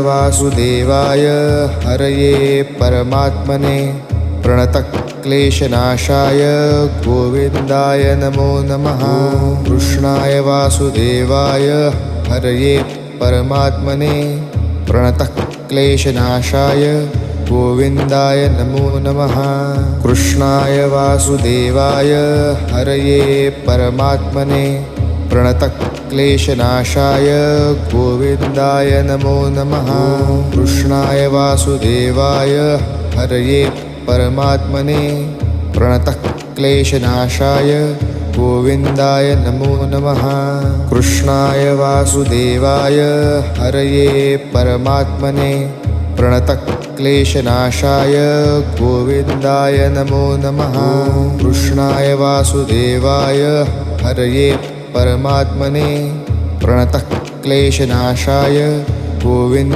वासुदेवाय हरये परमात्मने प्रणतक्लेशनाशाय गोविन्दाय नमो नमः। कृष्णाय वासुदेवाय हरये परमात्मने प्रणतक्लेशनाशाय गोविन्दाय नमो नमः। कृष्णाय वासुदेवाय हरये परमात्मने प्रणतक्लेशनाशाय गोविन्दाय नमो नमः। कृष्णाय वासुदेवाय हरये परमात्मने प्रणतक्लेशनाशाय गोविन्दाय नमो नमः। कृष्णाय वासुदेवाय हरये परमात्मने प्रणतक्लेशनाशाय गोविन्दाय नमो नमः। कृष्णाय वासुदेवाय हरये परमात्मने प्रणतक्लेशनाशाय गोविन्द